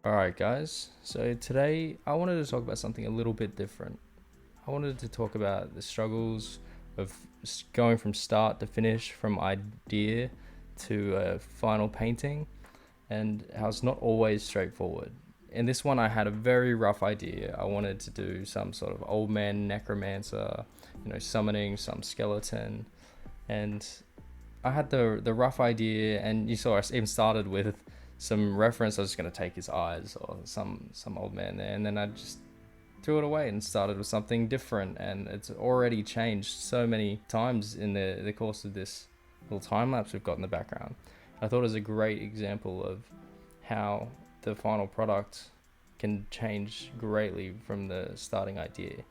Alright guys, so today I wanted to talk about something a little bit different. I wanted to talk about the struggles of going from start to finish, from idea to a final painting, and how it's not always straightforward. In this one I had a very rough idea. I wanted to do some sort of old man necromancer, summoning some skeleton, and I had the rough idea, and you saw I even started with some reference. I was just going to take his eyes or some old man there, and then I just threw it away and started with something different, and it's already changed so many times in the course of this little time lapse we've got in the background. I thought it was a great example of how the final product can change greatly from the starting idea.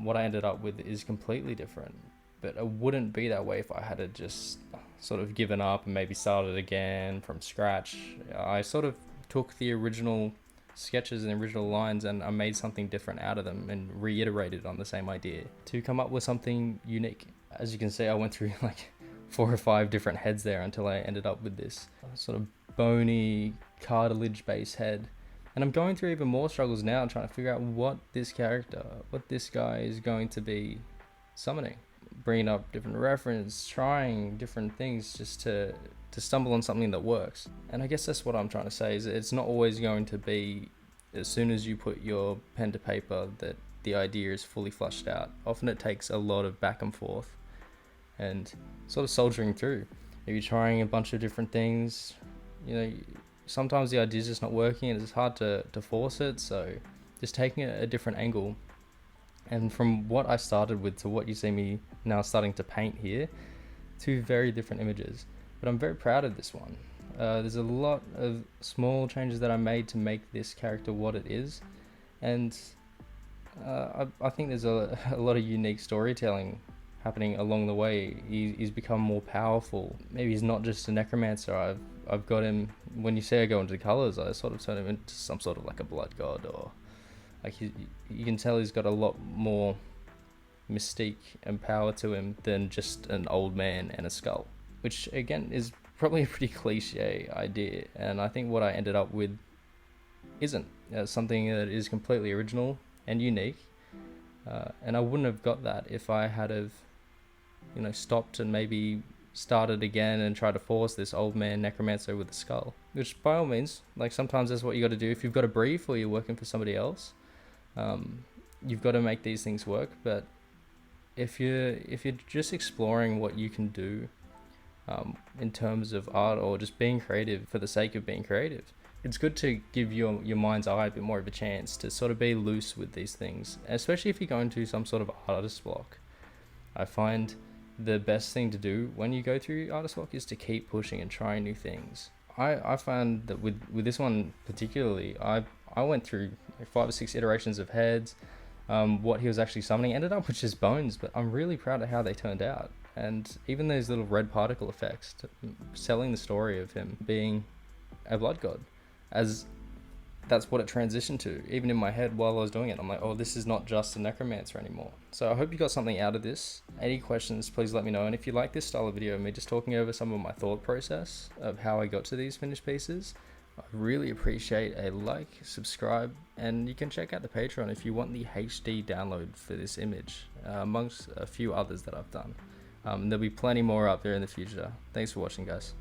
What I ended up with is completely different, but it wouldn't be that way if I had just sort of given up and maybe started again from scratch. I sort of took the original sketches and original lines and I made something different out of them and reiterated on the same idea to come up with something unique. As you can see, I went through like 4 or 5 different heads there until I ended up with this sort of bony cartilage based head. And I'm going through even more struggles now trying to figure out what this guy is going to be summoning. Bringing up different reference, trying different things just to stumble on something that works. And I guess that's what I'm trying to say, is it's not always going to be as soon as you put your pen to paper that the idea is fully flushed out. Often it takes a lot of back and forth and sort of soldiering through. If you're trying a bunch of different things, sometimes the idea is just not working and it's hard to force it, so just taking a different angle. And from what I started with to what you see me now starting to paint here, 2 very different images. But I'm very proud of this one. There's a lot of small changes that I made to make this character what it is. And I think there's a lot of unique storytelling happening along the way. He's become more powerful. Maybe he's not just a necromancer. I've got him, when you say I go into the colors, I sort of turn him into some sort of like a blood god, or like you can tell he's got a lot more mystique and power to him than just an old man and a skull, which again is probably a pretty cliche idea, and I think what I ended up with isn't something that is completely original and unique, and I wouldn't have got that if I had have stopped and maybe started again and tried to force this old man necromancer with a skull, which by all means, like, sometimes that's what you got to do if you've got a brief or you're working for somebody else. You've got to make these things work. But if you're just exploring what you can do in terms of art, or just being creative for the sake of being creative, it's good to give your mind's eye a bit more of a chance to sort of be loose with these things, especially if you're going to some sort of artist block. I find the best thing to do when you go through artist block is to keep pushing and trying new things. I find that with this one particularly, I went through 5 or 6 iterations of heads. What he was actually summoning ended up with just bones, but I'm really proud of how they turned out. And even those little red particle effects, selling the story of him being a blood god, as that's what it transitioned to. Even in my head while I was doing it, I'm like, oh, this is not just a necromancer anymore. So I hope you got something out of this. Any questions, please let me know. And if you like this style of video, me just talking over some of my thought process of how I got to these finished pieces, I really appreciate a like, subscribe, and you can check out the Patreon if you want the HD download for this image, amongst a few others that I've done. There'll be plenty more up there in the future. Thanks for watching, guys.